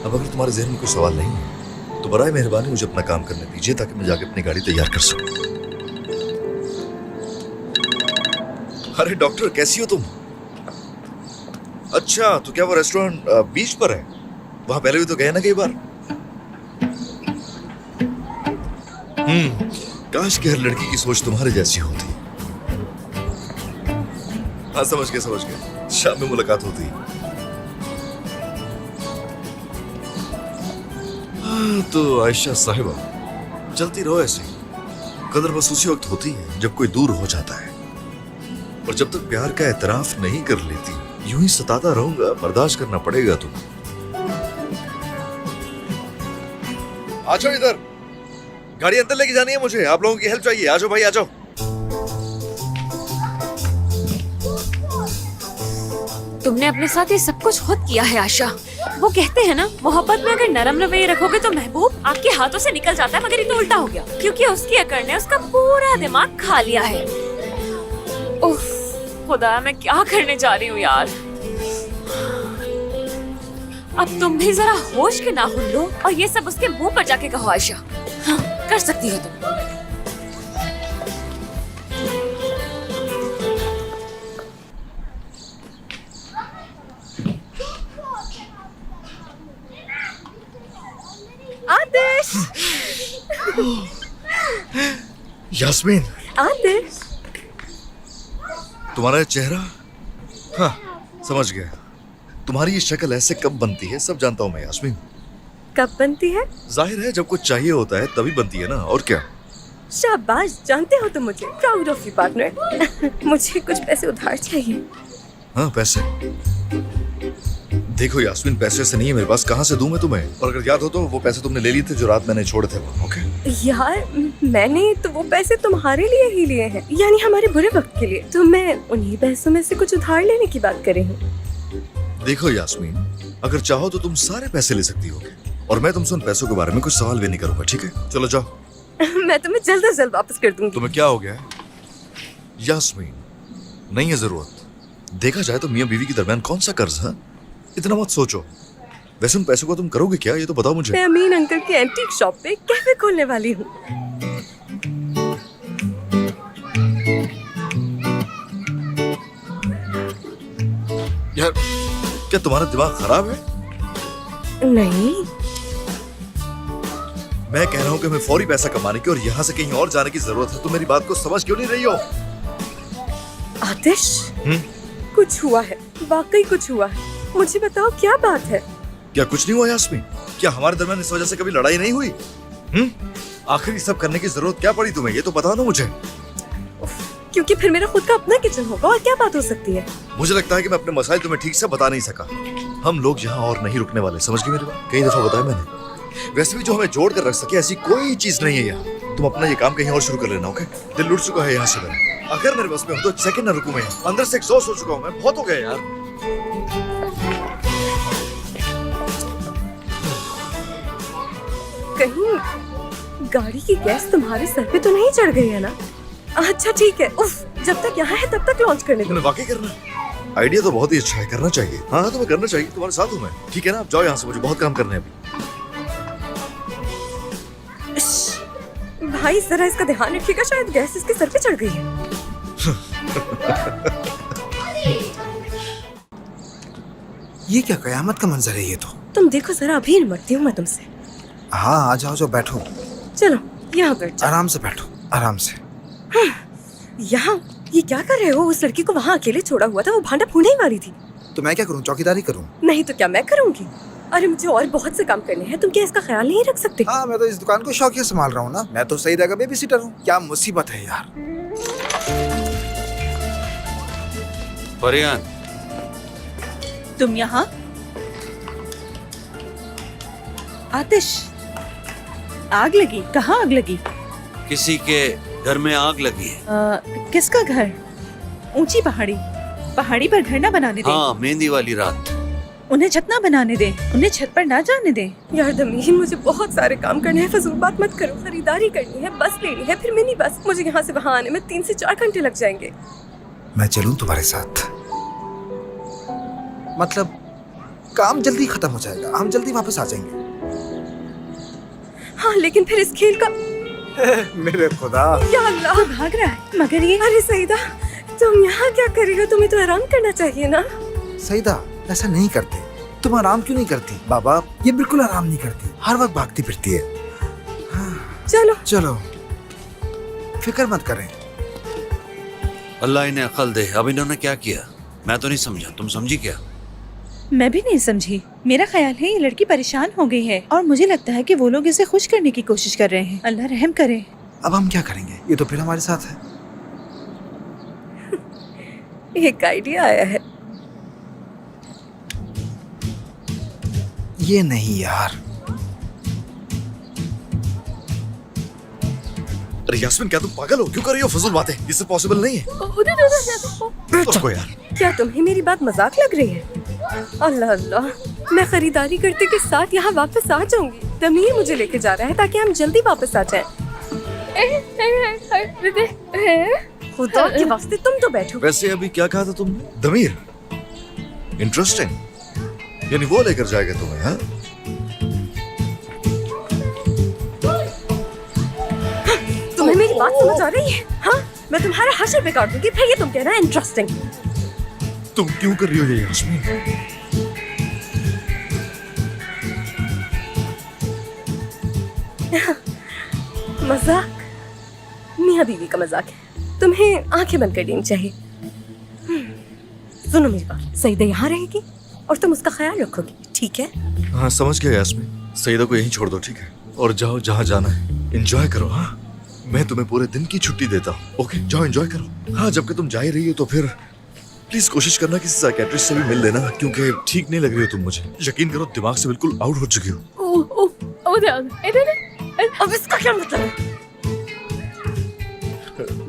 S1: अब अगर तुम्हारे जहन में कोई सवाल नहीं है तो बराए मेहरबानी मुझे अपना काम करने दीजिए ताकि मैं जाके अपनी गाड़ी तैयार कर सकूं। अरे डॉक्टर, कैसी हो तुम? अच्छा, तो क्या वो रेस्टोरेंट बीच पर है? वहां पहले भी तो गए ना कई बार। काश कि हर लड़की की सोच तुम्हारे जैसी होती। हाँ समझ गए, शाम में मुलाकात होती। तो आयशा साहिबा, चलती रहो ऐसे। कदर बस उसी वक्त होती है जब कोई दूर हो जाता है, और जब तक प्यार का एतराफ नहीं कर लेती, यूं ही सताता रहूंगा। बर्दाश्त करना पड़ेगा तुम्हें। आ जाओ इधर, गाड़ी अंदर लेके जानी है मुझे। आप लोगों की हेल्प चाहिए। आ जाओ भाई, आ जाओ।
S4: तुमने अपने साथ ये सब कुछ खुद किया है आशा। वो कहते हैं ना, मोहब्बत में अगर नरम रवैये रखोगे तो महबूब आपके हाथों से निकल जाता है, मगर ये तो उल्टा हो गया, क्योंकि उसकी अकड़ ने उसका पूरा दिमाग खा लिया है। उफ, खुदा मैं क्या करने जा रही हूँ यार। अब तुम भी जरा होश के नाखून लो और ये सब उसके मुंह पर जाके कहो आयशा। हाँ, कर सकती हो तुम।
S3: आतिश,
S1: यास्मीन,
S3: आतिश,
S1: तुम्हारा चेहरा, हाँ समझ गया। तुम्हारी ये शक्ल ऐसे कब बनती है सब जानता हूँ मैं यास्मीन।
S3: कब बनती है?
S1: जाहिर है जब कुछ चाहिए होता है तभी बनती है ना, और क्या।
S3: शाबाश, जानते हो तुम मुझे। Proud of you partner. मुझे कुछ पैसे उधार चाहिए।
S1: हाँ पैसे? देखो यास्मीन, पैसे से नहीं है मेरे पास, कहाँ से दूं मैं तुम्हें? और अगर याद हो तो वो पैसे तुमने ले लिए थे जो रात मैंने छोड़े थे वो। ओके
S3: यार, मैंने तो वो पैसे तुम्हारे लिए ही लिए हैं, यानी हमारे बुरे वक्त के लिए। तो मैं उन्हीं पैसों में से कुछ उधार लेने की बात कर रही हूँ।
S1: देखो यास्मीन, अगर चाहो तो तुम सारे पैसे ले सकती हो, और मैं तुमसे उन पैसों के बारे में कुछ सवाल भी नहीं करूंगा, ठीक है? चलो जाओ।
S3: मैं तुम्हें जल्द से जल्द वापस कर दूंगी।
S1: तुम्हें क्या हो गया है यास्मीन? नहीं है जरूरत। देखा जाए तो मियां बीवी के दरमियान कौन सा कर्ज है? इतना मत सोचो। वैसे उन पैसों को तुम करोगे क्या, ये तो बताओ मुझे।
S3: मैं अमीन अंकल की एंटीक शॉप पे कैफे खोलने वाली हूँ।
S1: यार क्या तुम्हारा दिमाग खराब है?
S3: नहीं,
S1: मैं कह रहा हूँ कि हमें फौरी पैसा कमाने की और यहाँ से कहीं और जाने की जरूरत है। तुम मेरी बात को समझ क्यों नहीं रही हो?
S3: आतिश, कुछ हुआ है, वाकई कुछ हुआ है। मुझे बताओ क्या बात है?
S1: क्या कुछ नहीं हुआ यास्मीन? क्या हमारे दरमियान इस वजह से कभी लड़ाई नहीं हुई? आखिर ये सब करने की जरूरत क्या पड़ी तुम्हें, ये तो बताओ ना मुझे।
S3: क्योंकि फिर मेरा खुद का अपना किचन होगा, और क्या बात हो सकती है?
S1: मुझे लगता है कि मैं अपने मसाइल तुम्हें ठीक से बता नहीं सका। हम लोग यहाँ और नहीं रुकने वाले, समझ गई मेरी बात? कई दफा बताया मैंने। वैसे भी जो हमें जोड़ कर रख सके ऐसी कोई चीज नहीं है यहाँ। तुम अपना ये काम कहीं और शुरू कर लेना, ओके? दिल लुट चुका है यहाँ से मेरा। अगर मेरे बस में हो तो सेकंड ना रुकूं मैं। अंदर से एग्जॉस्ट हो चुका हूँ मैं, बहुत हो गया यार।
S3: कहीं गाड़ी की गैस तुम्हारे सर पे तो नहीं चढ़ गई है ना? अच्छा ठीक है। उफ, जब तक यहाँ है तब तक लॉन्च करने दो।
S1: तुम्हें वाकई करना है? आइडिया तो बहुत ही अच्छा है, करना चाहिए। हाँ तुम्हें करना चाहिए, तुम्हारे साथ हूँ मैं। ठीक है ना, आप जाओ यहाँ से, मुझे बहुत काम करने हैं अभी।
S3: भाई जरा इसका ध्यान रखिएगा, शायद गैस इसके सर पे चढ़ गई है।
S2: ये क्या कयामत का मंजर है ये तो।
S3: तुम देखो जरा, अभी निपटती हूँ मैं तुमसे।
S2: हाँ आ जाओ, जो बैठो,
S3: चलो यहाँ बैठ जाओ।
S2: आराम से बैठो, आराम से।
S3: यहाँ ये क्या कर रहे हो? उस लड़की को वहाँ अकेले छोड़ा हुआ था, वो भांडा फूंकने ही वाली थी।
S2: तो मैं क्या करूँ, चौकीदारी करूँ?
S3: नहीं तो क्या मैं करूँगी? अरे मुझे और बहुत से काम करने हैं, तुम क्या इसका ख्याल नहीं रख सकते?
S2: हाँ मैं तो इस दुकान को शौकिया संभाल रहा हूँ ना। मैं तो सही जगह बेबी सिटर हूँ। क्या मुसीबत है यार।
S8: परियान,
S9: तुम यहाँ? आतिश, आग लगी? कहाँ आग लगी?
S8: किसी के घर में आग लगी है।
S9: किसका घर? ऊंची पहाड़ी, पहाड़ी पर घर ना बनाने दे।
S8: हाँ, मेहंदी वाली रात।
S9: उन्हें छत ना बनाने दे, उन्हें छत पर ना जाने दे।
S3: यार दमीन, मुझे बहुत सारे काम करने हैं, फजूल बात मत करो। खरीदारी करनी है, बस लेनी है, फिर मिनी बस। मुझे यहाँ से वहाँ आने में 3 से 4 घंटे लग जाएंगे।
S2: मैं चलूं तुम्हारे साथ? मतलब काम जल्दी खत्म हो जाएगा, हम जल्दी वापस आ जाएंगे।
S3: हाँ लेकिन फिर इस खेल का
S2: मेरे खुदा,
S3: या अल्लाह,
S9: वो भाग रहा है, मगर ये
S3: अरे सईदा, तुम यहाँ क्या कर रही हो? तुम्हें तो आराम करना चाहिए ना।
S2: सईदा ऐसा नहीं करते। तुम आराम क्यों नहीं करती? बाबा, ये बिल्कुल आराम नहीं करती, हर वक्त भागती फिरती है।
S3: चलो
S2: चलो, फिक्र मत करें।
S8: अल्लाह इन्हें अकल दे। अब इन्होंने क्या किया मैं तो नहीं समझा, तुम समझी क्या?
S9: मैं भी नहीं समझी। मेरा ख्याल है ये लड़की परेशान हो गई है और मुझे लगता है कि वो लोग इसे खुश करने की कोशिश कर रहे हैं। अल्लाह रहम करे।
S2: अब हम क्या करेंगे? ये तो फिर हमारे साथ है।
S3: एक आइडिया आया है।
S2: ये नहीं यार।
S1: अरे यास्मीन, क्या तुम पागल हो? क्यों कर रही हो फजूल बातें? इससे पॉसिबल नहीं है। उसको यार,
S3: क्या तुम्हें मेरी बात मजाक लग रही है? अल्लाह अल्लाह, मैं खरीदारी करते के साथ यहाँ वापस आ जाऊंगी। दमीर मुझे लेके जा रहा है ताकि हम जल्दी वापस आ जाएं। खुदा के वास्ते तुम तो बैठो।
S1: वैसे अभी क्या कहा था तुमने? Damir, interesting. यानी वो लेकर जाएगा तुम्हें? हाँ,
S3: तुम्हें मेरी बात समझ आ रही है? हाँ, मैं तुम्हारा हश्र बिगाड़ दूंगी। फिर ये तुम कह रहे हैं इंटरेस्टिंग।
S1: तुम क्यों कर रही हो ये यास्मीन?
S3: मजाक मियाँ बीवी का मजाक है। तुम्हें आंखें बंद कर देनी चाहिए। सुनो मेरी बात, सईदा यहाँ रहेगी और तुम उसका ख्याल रखोगी, ठीक है?
S1: हाँ समझ गया यास्मीन। सईदा को यहीं छोड़ दो, ठीक है? और जाओ जहाँ जाना है, एंजॉय करो। हाँ, मैं तुम्हें पूरे दिन की छुट्टी देता हूँ। ओके, जाओ एंजॉय करो। हाँ, जबकि तुम जा ही रही हो तो फिर प्लीज कोशिश करना किसी साइकियाट्रिस्ट से भी मिल लेना, क्योंकि ठीक नहीं लग रही हो तुम मुझे। यकीन करो, दिमाग से बिल्कुल आउट हो चुकी हो।
S3: अब इसका क्या मतलब है?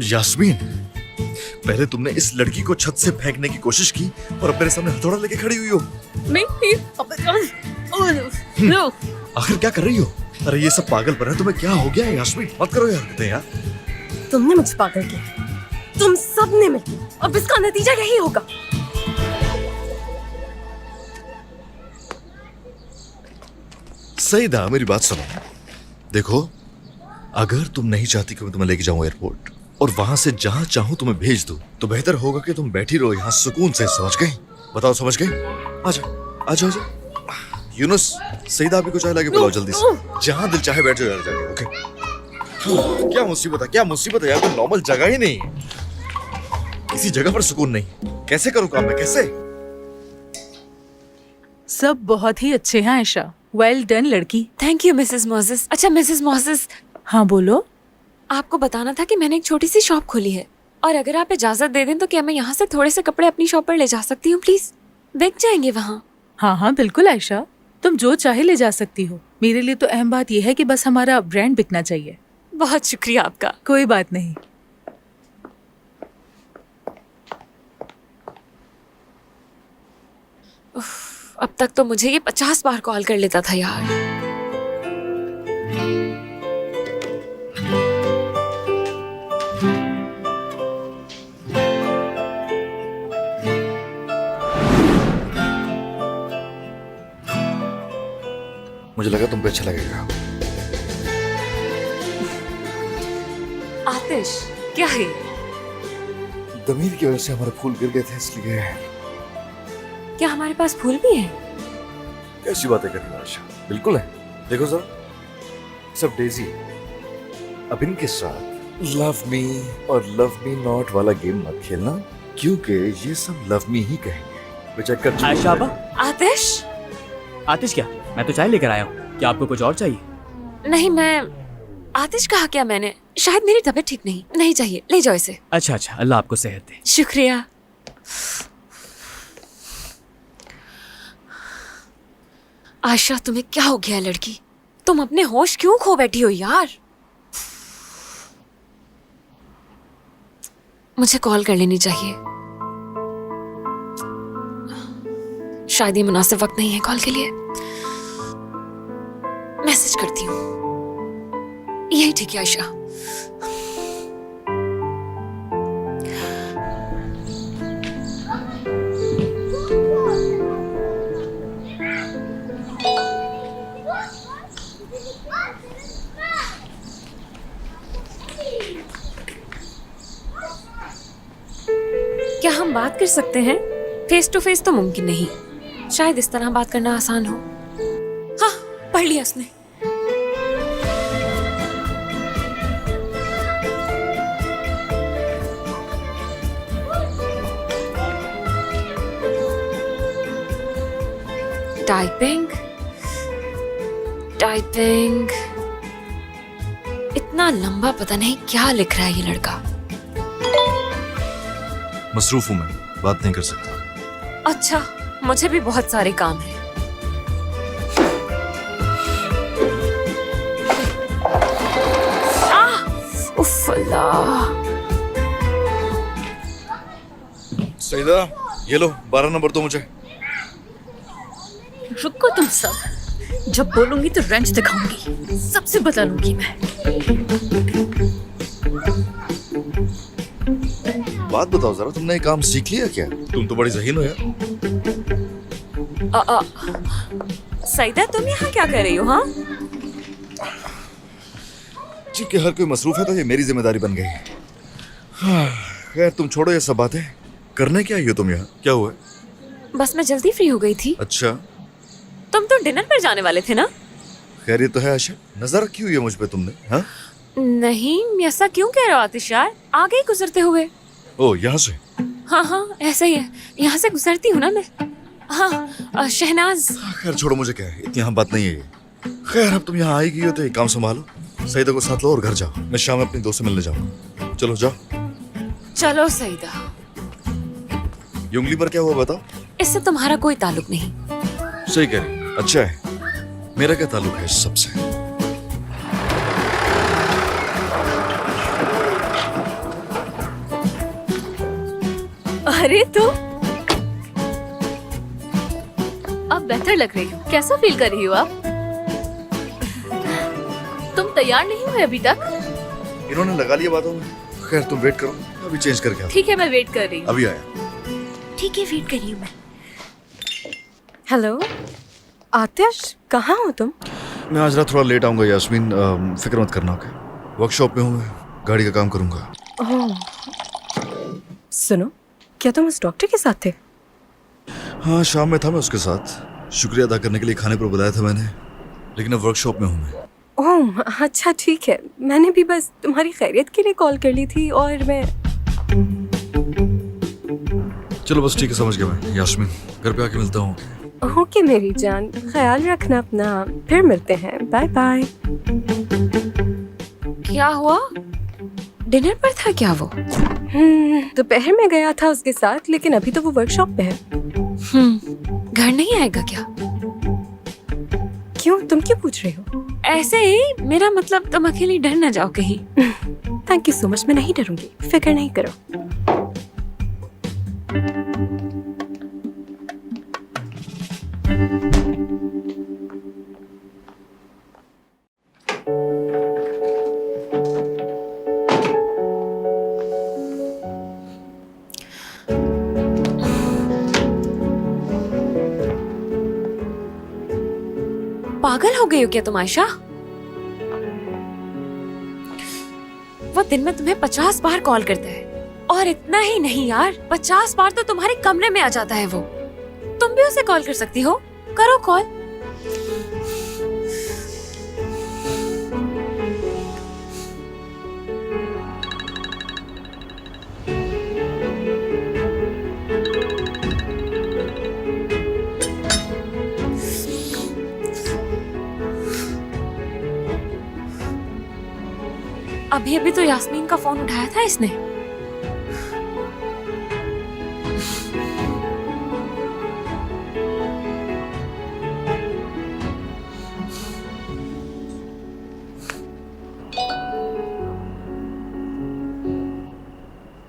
S1: यास्मीन, पहले तुमने इस लड़की को छत से फेंकने की कोशिश की और अब मेरे सामने हथौड़ा लेके खड़ी हुई हो। आखिर क्या कर रही हो? अरे ये सब पागलपन है। तुम्हें क्या हो गया है यास्मीन? मत करो यार कहते यार।
S3: तुमने मुझे पागल किया, तुम सब ने मिलकर। अब इसका नतीजा यही होगा।
S1: सईदा, मेरी बात सुनो। देखो, अगर तुम नहीं चाहती कि मैं तुम्हें लेके जाऊं एयरपोर्ट और वहां से जहां चाहूं तुम्हें भेज दूं, तो बेहतर होगा कि तुम बैठी रहो यहाँ सुकून से। समझ गए? बताओ समझ गए? आजा आजा आजा। यूनुस, सईदा भी को चाय लाके बुलाओ जल्दी से। जहां दिल चाहे बैठ जाओ यार जाके। ओके? हाँ, क्या मुसीबत है, क्या मुसीबत है यार। कोई नॉर्मल जगह ही नहीं है, किसी जगह पर सुकून नहीं। कैसे करूं काम मैं, कैसे?
S7: सब बहुत ही अच्छे हैं आयशा। वेल डन लड़की।
S4: Thank you Mrs Moses. अच्छा मिसेस मोसेस,
S7: हाँ बोलो।
S4: आपको बताना था कि मैंने एक छोटी सी शॉप खोली है और अगर आप इजाजत दे दें तो क्या मैं यहाँ से थोड़े से कपड़े अपनी शॉप पर ले जा सकती हूँ प्लीज? बिक जाएंगे वहाँ।
S7: हाँ हाँ बिल्कुल आयशा, तुम जो चाहे ले जा सकती हो। मेरे लिए तो अहम बात यह है कि बस हमारा ब्रांड बिकना चाहिए।
S4: बहुत शुक्रिया आपका।
S7: कोई बात नहीं।
S4: अब तक तो मुझे ये 50 बार कॉल कर लेता था यार।
S1: मुझे लगा तुम पे अच्छा लगेगा।
S4: आतिश, क्या है?
S1: दमीर की वजह से हमारे फूल गिर गए थे, इसलिए।
S4: क्या हमारे पास फूल भी है?
S1: कैसी बातें कर रही हो आशा? बिल्कुल है। देखो जरा, सब डेजी है। अब इनके साथ लव मी और लव मी नॉट वाला गेम मत खेलना, क्योंकि ये सब लव मी ही कहेंगे। वे चेक कर चुके
S11: आयशा
S1: हैं।
S4: आतिश?
S11: आतिश क्या? मैं तो चाय लेकर आया हूँ। क्या आपको कुछ और चाहिए?
S4: नहीं, मैं आतिश कहा क्या मैंने? शायद मेरी तबीयत ठीक नहीं चाहिए। ले जाओ इसे।
S11: अच्छा अच्छा, अल्लाह आपको सेहत दे।
S4: शुक्रिया। आशा, तुम्हें क्या हो गया लड़की? तुम अपने होश क्यों खो बैठी हो यार? मुझे कॉल कर लेनी चाहिए। शायद ये मुनासिब वक्त नहीं है कॉल के लिए। मैसेज करती हूँ। यही ठीक है आयशा। क्या हम बात कर सकते हैं? फेस टू फेस तो मुमकिन नहीं, शायद इस तरह बात करना आसान हो। हाँ, पढ़ लिया उसने। टाइपिंग टाइपिंग, इतना लंबा पता नहीं क्या लिख रहा है ये लड़का।
S1: मसरूफ हूं मैं, बात नहीं कर सकता।
S4: अच्छा, मुझे भी बहुत सारे काम हैं। उफ अल्लाह।
S1: सईदा, ये लो 12 नंबर दो मुझे।
S4: रुको तुम सब, जब बोलूंगी तो रेंच दिखाऊंगी, सबसे बता लूंगी मैं।
S1: बात बताओ जरा, तुमने ये काम सीख लिया क्या? तुम तो बड़ी ज़हीन हो यार।
S4: सईदा, तुम यहाँ क्या कर रही हो? हाँ,
S1: जी कि हर कोई मसरूफ है तो ये मेरी जिम्मेदारी बन गई। खैर तुम छोड़ो ये सब बातें, करने क्या आई हो तुम यहाँ? क्या हुआ?
S4: बस मैं जल्दी फ्री हो गई थी।
S1: अच्छा,
S4: तुम तो डिनर पर जाने वाले थे ना?
S1: खैर ये तो है आशा, नजर रखी हुई है मुझ पे तुमने। हाँ
S4: नहीं, ऐसा क्यों कह रहे हो आतिश यार? आगे ही गुजरते हुए।
S1: ओ, यहाँ से?
S4: हाँ हाँ, ऐसा ही है, यहाँ से गुजरती हूँ ना मैं। हाँ, शहनाज।
S1: खैर छोड़ो, मुझे क्या है, इतनी यहाँ बात नहीं है ये। खैर अब तुम यहाँ आई गई हो तो एक काम संभालो, सईदा को साथ लो और घर जाओ। मैं शाम में अपनी दोस्त से मिलने जाऊंगा। चलो जाओ।
S4: चलो सईदा।
S1: ये उंगली पर क्या हुआ बताओ?
S4: इससे तुम्हारा कोई ताल्लुक नहीं।
S1: सही कह रही, अच्छा है। मेरा क्या ताल्लुक है इस सबसे?
S3: अरे तो अब बेहतर लग रही हो। कैसा फील कर रही हो आप? तुम तैयार नहीं हुए अभी तक?
S1: इन्होंने लगा लिया बातों में। खैर तुम वेट करो, अभी चेंज करके आता हूं।
S3: ठीक है, मैं वेट कर रही हूँ।
S1: अभी आया।
S4: ठीक है, वेट कर रही हूँ मैं।
S3: हेलो आतिश, कहाँ हो तुम?
S1: मैं आज रात थोड़ा लेट आऊंगा यास्मीन, फिक्र मत करना। ओके, वर्कशॉप में हूँ मैं, गाड़ी का काम करूंगा।
S3: ओह, सुनो, क्या तुम उस डॉक्टर के साथ थे?
S1: हाँ, शाम में था मैं उसके साथ। शुक्रिया अदा करने के लिए खाने पर बुलाया था मैंने, लेकिन अब वर्कशॉप में हूँ मैं।
S3: ओह अच्छा, ठीक है। मैंने भी बस तुम्हारी खैरियत के लिए कॉल कर ली थी और मैं।
S1: चलो बस ठीक है, समझ गया मैं। यास्मीन, घर पे आके मिलता हूँ।
S3: ओके मेरी जान, ख्याल रखना अपना, फिर मिलते हैं। Bye bye.
S4: क्या हुआ? डिनर पर था क्या वो?
S3: दोपहर में गया था उसके साथ, लेकिन अभी तो वो वर्कशॉप पे है।
S4: घर नहीं आएगा क्या?
S3: क्यों, तुम क्यों पूछ रही हो?
S4: ऐसे ही, मेरा मतलब तुम अकेली डर ना जाओ कहीं।
S3: थैंक यू सो मच, मैं नहीं डरूंगी, फिक्र नहीं करो।
S4: पागल हो गई हो क्या तुम आयशा? वो दिन में तुम्हें 50 बार कॉल करता है, और इतना ही नहीं यार, 50 बार तो तुम्हारे कमरे में आ जाता है वो। तुम भी उसे कॉल कर सकती हो, करो कॉल। अभी अभी तो यास्मीन का फोन उठाया था इसने।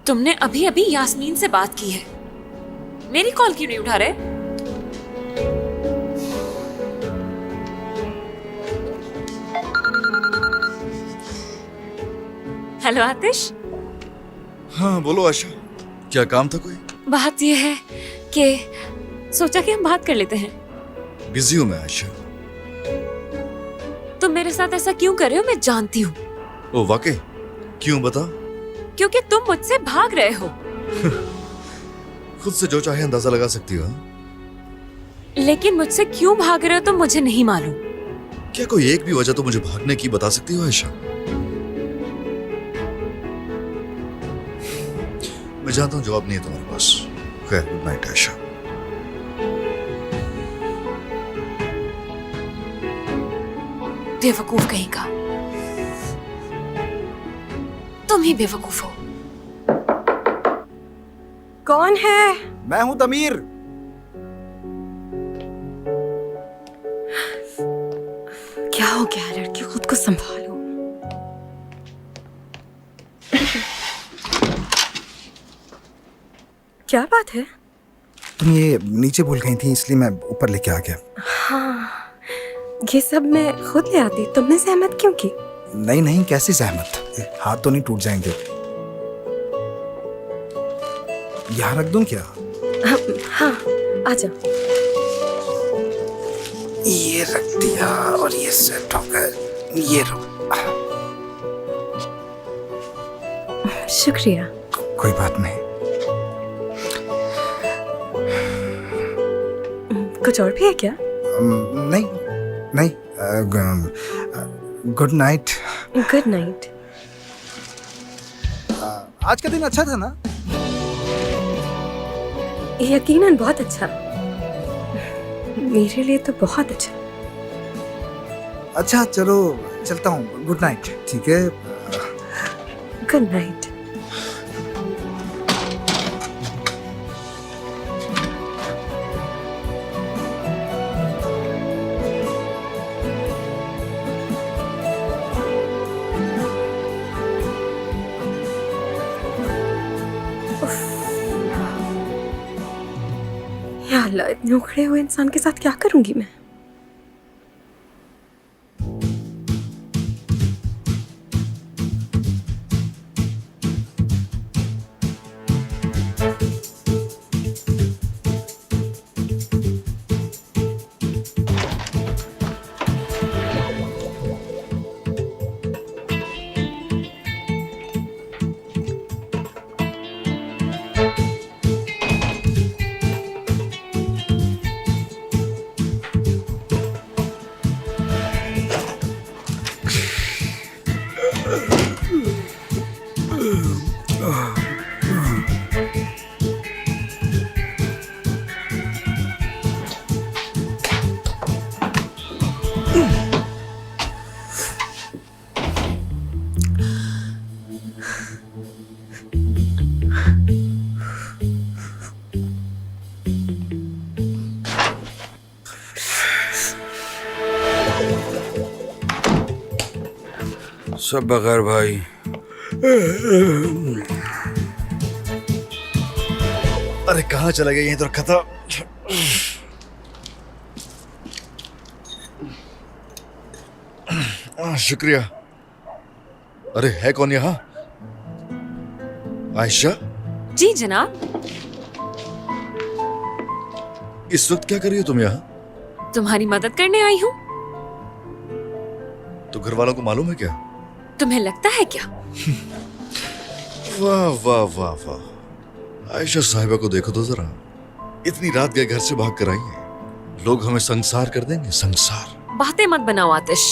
S4: तुमने अभी अभी यास्मीन से बात की है, मेरी कॉल क्यों नहीं उठा रहे? हेलो आतिश।
S1: हाँ बोलो आशा, क्या काम था कोई?
S4: बात यह है कि सोचा कि हम बात कर लेते हैं।
S1: बिजी हूँ मैं आशा।
S4: तुम मेरे साथ ऐसा क्यों कर रहे हो मैं जानती हूँ।
S1: ओ वाकई? क्यों बता?
S4: क्योंकि तुम मुझसे भाग रहे हो।
S1: खुद से जो चाहे अंदाजा लगा सकती हो।
S4: लेकिन मुझसे क्यों भाग रहे हो तो मुझे नहीं मालूम।
S1: क्या कोई एक भी वजह तो मुझे भागने की बता सकती हो आयशा? मैं जानता हूँ जवाब नहीं है तुम्हारे पास। खैर, गुड नाइट आयशा।
S4: बेवकूफ कहीं का। तुम ही बेवकूफ हो।
S3: कौन है?
S2: मैं हूँ तमीर।
S3: क्या हो गया लड़की, खुद को संभालो। क्या बात है?
S2: तुम ये नीचे भूल गई थी इसलिए मैं ऊपर लेके आ गया।
S3: हाँ, ये सब मैं खुद ले आती, तुमने सहमत क्यों की?
S2: नहीं नहीं, कैसी सहमत? हाथ तो नहीं टूट जाएंगे? यहाँ रख दूं क्या?
S3: हाँ, आ जाओ।
S2: ये रख दिया और ये सेट हो गया। ये लो।
S3: शुक्रिया।
S2: कोई बात नहीं।
S3: कुछ और भी है क्या?
S2: नहीं नहीं। Good night.
S3: Good night.
S2: आज का दिन अच्छा था ना?
S3: यकीनन बहुत अच्छा, मेरे लिए तो बहुत अच्छा।
S2: अच्छा चलो चलता हूँ। Good night. ठीक है।
S3: Good night. या अल्लाह, इतने उखड़े हुए इंसान के साथ क्या करूंगी मैं?
S8: सब बगैर भाई।
S1: अरे कहाँ चला गया? यहीं तो रखा था। शुक्रिया। अरे है कौन यहाँ? आयशा?
S4: जी जनाब।
S1: इस वक्त क्या कर रही हो तुम यहाँ?
S4: तुम्हारी मदद करने आई हूँ।
S1: तो घर वालों को मालूम है क्या?
S4: तुम्हें लगता है क्या?
S1: वाह वाह वाह वाह। आयशा साहिबा को देखो तो जरा, इतनी रात गए घर से भाग कर आई है। लोग हमें संसार कर देंगे, संसार।
S4: बातें मत बनाओ आतिश,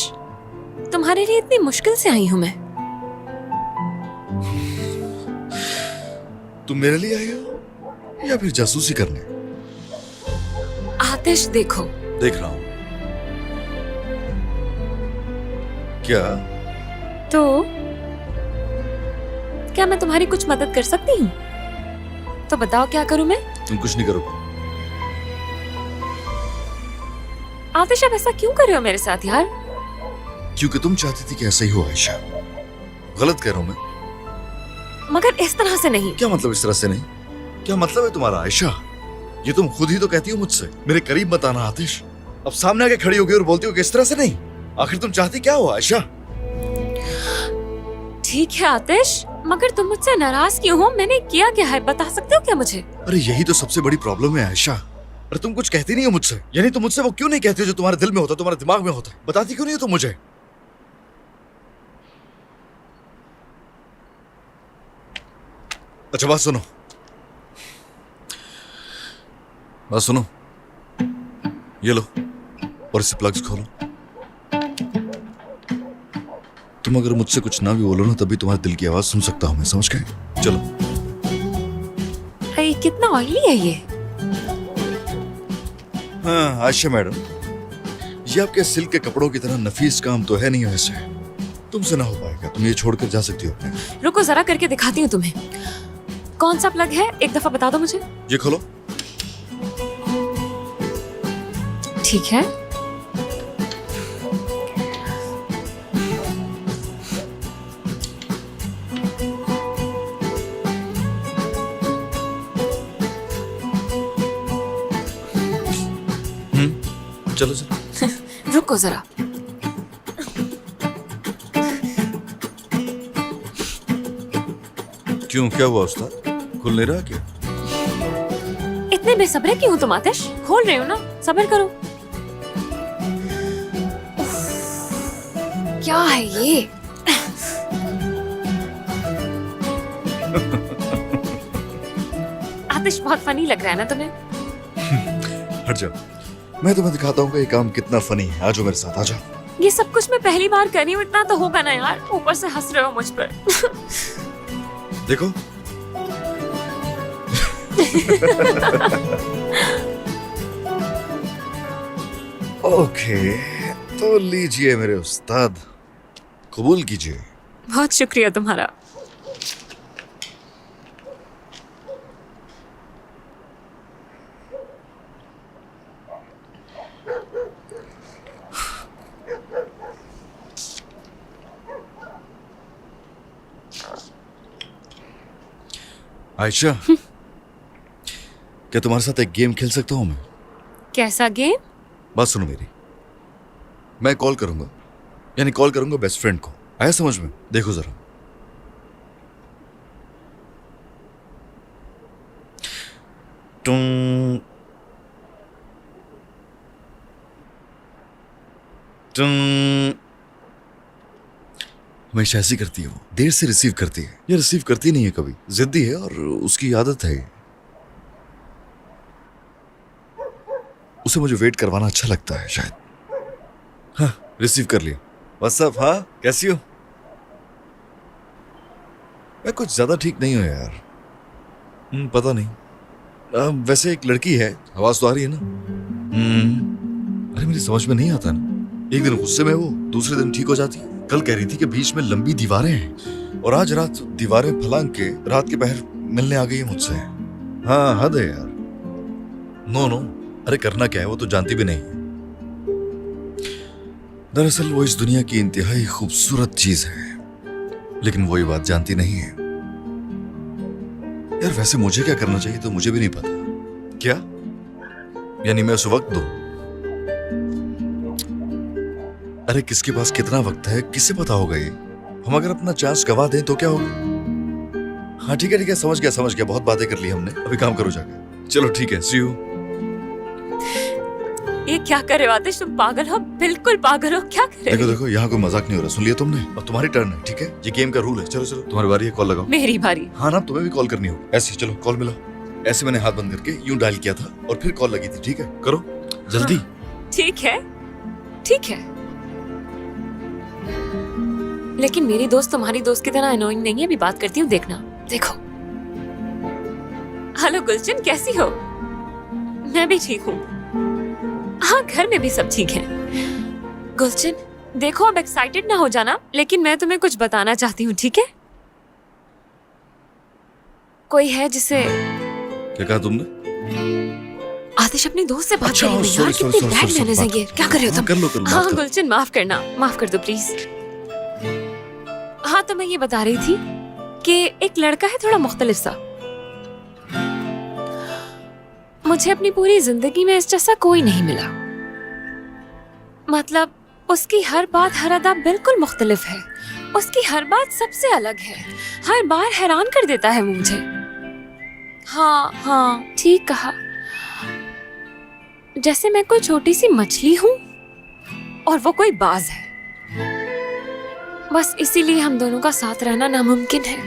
S4: तुम्हारे लिए इतनी मुश्किल से आई हूँ मैं।
S1: तुम मेरे लिए आई हो या फिर जासूसी करने?
S4: आतिश देखो।
S1: देख रहा हूं। क्या?
S4: तो क्या मैं तुम्हारी कुछ मदद कर सकती हूँ? तो बताओ क्या करूँ मैं?
S1: तुम कुछ नहीं करोगे।
S4: आतिश, आप ऐसा क्यों कर रहे हो मेरे साथ यार?
S1: क्योंकि तुम चाहती थी कि ऐसा ही हो आयशा। गलत कह रहा हूं मैं?
S4: मगर इस तरह से नहीं।
S1: क्या मतलब इस तरह से नहीं? क्या मतलब है तुम्हारा आयशा? ये तुम खुद ही तो कहती हो मुझसे, मेरे करीब मत आना आतिश। अब सामने आके खड़ी हो गई और बोलती हो कि इस तरह से नहीं। आखिर तुम चाहती क्या हो आयशा?
S4: ठीक है आतिश, मगर तुम मुझसे नाराज क्यों हो? मैंने किया क्या है, बता सकते हो क्या मुझे?
S1: अरे यही तो सबसे बड़ी प्रॉब्लम है आयशा। अरे तुम कुछ कहती नहीं हो मुझसे, यानी तुम मुझसे वो क्यों नहीं कहती हो जो तुम्हारे दिल में होता, तुम्हारे दिमाग में होता? बताती क्यों नहीं हो तुम मुझे? अच्छा बात सुनो, बात सुनो। ये लो, और इससे प्लग्स खोलो। तुम अगर मुझसे कुछ ना भी बोलो ना, तभी तुम्हारे दिल की आवाज सुन सकता हूं मैं, समझ गए? चलो।
S4: ये कितना ऑयली है ये।
S1: हाँ आयशा मैडम, ये आपके सिल्क के कपड़ों की तरह नफीस काम तो है नहीं वैसे। तुमसे ना हो पाएगा, तुम ये छोड़कर जा सकती हो अपने।
S4: रुको जरा करके दिखाती हूँ तुम्हें। कौन सा प्लग है, एक दफा बता दो मुझे।
S1: ये खोलो।
S4: ठीक है।
S1: चलो चलो।
S4: रुको जरा।
S1: क्यों, क्या हुआ उस्ताद? खुल नहीं रहा क्या?
S4: इतने बेसब्रे क्यों तुम आतिश? खोल रहे हो ना, सब्र करो। उफ, क्या है ये? आतिश बहुत फनी लग रहा है ना तुम्हें?
S1: हट जाओ, मैं तुम्हें दिखाता हूँ कि ये काम कितना फनी है। आ जाओ मेरे साथ, आ जाओ।
S4: ये सब कुछ मैं पहली बार कर रही हूँ, इतना तो होगा ना यार। ऊपर से हंस रहे हो मुझ पर।
S1: देखो। ओके, तो लीजिए मेरे उस्ताद, कबूल कीजिए।
S4: बहुत शुक्रिया तुम्हारा।
S1: आयशा, क्या तुम्हारे साथ एक गेम खेल सकता हूं मैं?
S4: कैसा गेम?
S1: बात सुनो मेरी, मैं कॉल करूंगा, यानी कॉल करूंगा बेस्ट फ्रेंड को। आया समझ में? देखो जरा। टुंग टुंग। हमेशा ऐसी करती है वो, देर से रिसीव करती है। ये रिसीव करती नहीं है कभी, जिद्दी है और उसकी आदत है। उसे मुझे वेट करवाना अच्छा लगता है शायद। हाँ, रिसीव कर लिया। व्हाट्सअप, हाँ कैसी हो? मैं कुछ ज्यादा ठीक नहीं हूं यार। पता नहीं। वैसे एक लड़की है, आवाज तो आ रही है ना? अरे मेरी समझ में नहीं आता ना। एक दिन गुस्से में वो, दूसरे दिन ठीक हो जाती है। कल कह रही थी कि बीच में लंबी दीवारें हैं, और आज रात दीवारें फलांग के रात के पहर मिलने आ गई है मुझसे। हाँ हद है यार। नो नो, अरे करना क्या है, वो तो जानती भी नहीं। दरअसल वो इस दुनिया की इंतहाई खूबसूरत चीज है, लेकिन वो ये बात जानती नहीं है। यार वैसे मुझे क्या करना चाहिए तो मुझे भी नहीं पता। क्या यानी मैं उस वक्त दूं? अरे किसके पास कितना वक्त है, किसे पता होगा ये? हम अगर अपना चांस गवा दें तो क्या होगा? हाँ ठीक है, समझ गया। बहुत बातें कर ली हमने, अभी काम करो जाके। चलो ठीक है, सी यू।
S4: ये क्या कर रहे हो आतिश? तुम पागल हो, बिल्कुल पागल हो। क्या कर रहे हो?
S1: देखो, यहाँ कोई मजाक नहीं हो रहा, सुन लिया तुमने? अब तुम्हारी टर्न है, ठीक है? ये गेम का रूल है। चलो तुम्हारी बारी है, कॉल लगाओ।
S4: मेरी बारी?
S1: हाँ ना, तुम्हें भी कॉल करनी होगी। ऐसे चलो कॉल मिलाओ। ऐसे मैंने हाथ बंद करके यूं डायल किया था और फिर कॉल लगी थी, ठीक है? करो जल्दी।
S4: ठीक है। लेकिन मेरी दोस्त तुम्हारी दोस्त की तरह अनोइंग नहीं है। अभी बात करती हूँ, देखना। देखो। हेलो गुलशन, कैसी हो? मैं भी ठीक हूँ। हाँ, घर में भी सब ठीक हैं। गुलशन देखो, अब एक्साइटेड ना हो जाना, लेकिन मैं तुम्हें कुछ बताना चाहती हूँ, ठीक है? कोई है जिसे...
S1: क्या कहा तुमने?
S4: आतिश अपनी दोस्त से बात
S1: अच्छा,
S4: करेंगे यार। कितनी बैड मैनर्स हैं ये। क्या कर रहे हो तुम?
S1: कर लो।
S4: हाँ गुलशन, माफ करना, माफ कर दो प्लीज। हाँ तो मैं ये बता रही थी कि एक लड़का है थोड़ा मुख्तलिफ सा। मुझे अपनी पूरी जिंदगी में इस जैसा कोई नहीं मिला। मतलब उसकी हर बात, हर अदा बिल्कुल मुख्तलिफ है। उसकी हर बात सबसे अलग है। हर बार हैरान कर देता है मुझे। हाँ ठीक कहा। जैसे मैं कोई छोटी सी मछली हूँ और वो कोई बाज है। बस इसीलिए हम दोनों का साथ रहना नामुमकिन है।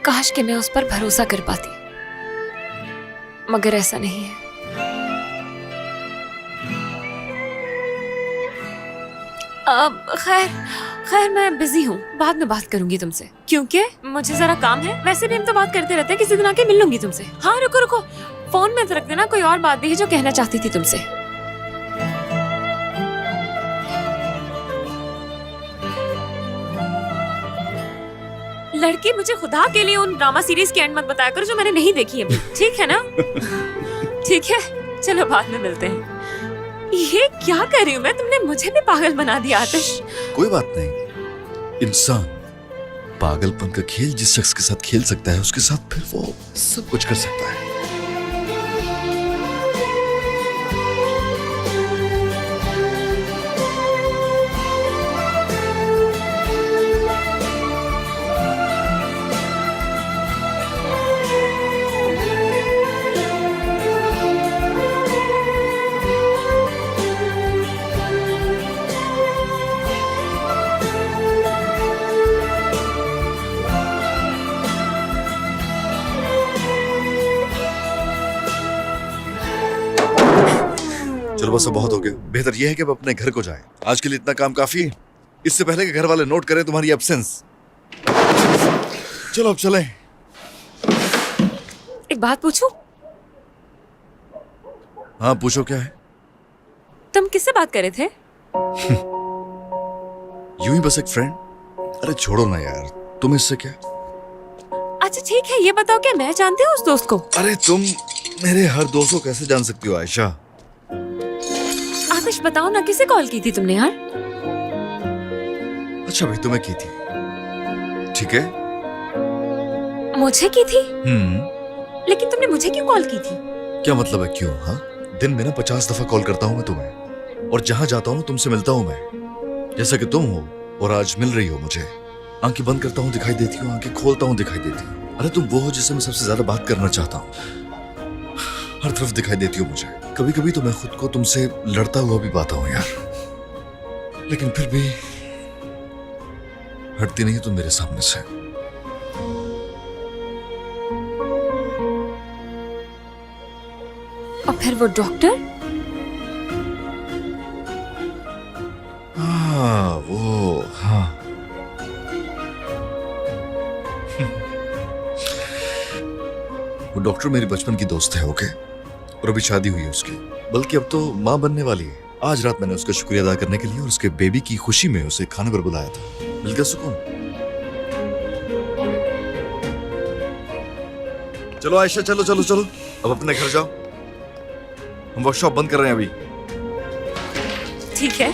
S4: काश कि मैं उस पर भरोसा कर पाती, मगर ऐसा नहीं है। खैर खैर मैं बिजी हूँ, बाद में बात करूंगी तुमसे, क्योंकि मुझे जरा काम है। वैसे भी हम तो बात करते रहते हैं, किसी दिन आके मिल लूंगी तुमसे। हाँ रुको रुको, फोन में तो रख देना, कोई और बात भी है जो कहना चाहती थी तुमसे। लड़की, मुझे खुदा के लिए उन ड्रामा सीरीज की एंड मत बताया करो जो मैंने नहीं देखी अभी, ठीक है ना? ठीक है, चलो बाद में मिलते हैं। ये क्या कर रही हूँ मैं? तुमने मुझे भी पागल बना दिया आतिश।
S1: कोई बात नहीं, इंसान पागलपन का खेल जिस शख्स के साथ खेल सकता है उसके साथ फिर वो सब कुछ कर सकता है। चलो बस अब बहुत हो गया। बेहतर यह है कि अब अपने घर को जाएं। आज के लिए इतना काम काफी है, इससे पहले कि घर वाले नोट करें तुम्हारी एब्सेंस। चलो अब चलें।
S4: एक बात पूछूं?
S1: हाँ पूछो, क्या है?
S4: तुम किससे बात कर रहे थे?
S1: यूं ही बस एक फ्रेंड। अरे छोड़ो ना यार, तुम इससे क्या?
S4: अच्छा ठीक है, ये बताओ क्या मैं जानती हूँ उस दोस्त को?
S1: अरे तुम मेरे हर दोस्त को कैसे जान सकती हो आयशा?
S4: आतिश बताओ ना, किसे कॉल की थी तुमने यार?
S1: अच्छा भाई, तुम्हें की थी, ठीक है?
S4: मुझे की थी? लेकिन तुमने मुझे क्यों कॉल की थी?
S1: क्या मतलब है क्यों? हाँ, दिन में ना 50 दफा कॉल करता हूँ मैं तुम्हें, और जहां जाता हूँ तुमसे मिलता हूँ मैं, जैसा कि तुम हो और आज मिल रही हो मुझे। आंखें बंद करता हूँ दिखाई देती हूँ, आंखें खोलता हूँ दिखाई देती हूँ। अरे तुम वो हो जिससे मैं सबसे ज्यादा बात करना चाहता हूँ, हर तरफ दिखाई देती हो मुझे। कभी कभी तो मैं खुद को तुमसे लड़ता हुआ भी पाता हूँ यार, लेकिन फिर भी हटती नहीं तुम मेरे सामने से।
S4: और फिर वो डॉक्टर?
S1: हाँ वो, हाँ वो डॉक्टर मेरी बचपन की दोस्त है, ओके? और अभी शादी हुई है उसकी, बल्कि अब तो माँ बनने वाली है। आज रात मैंने उसका शुक्रिया अदा करने के लिए और उसके बेबी की खुशी में उसे खाने पर बुलाया था। मिल गया सुकून। चलो आयशा, चलो चलो चलो, अब अपने घर जाओ। हम वर्कशॉप बंद कर रहे हैं अभी।
S4: ठीक है।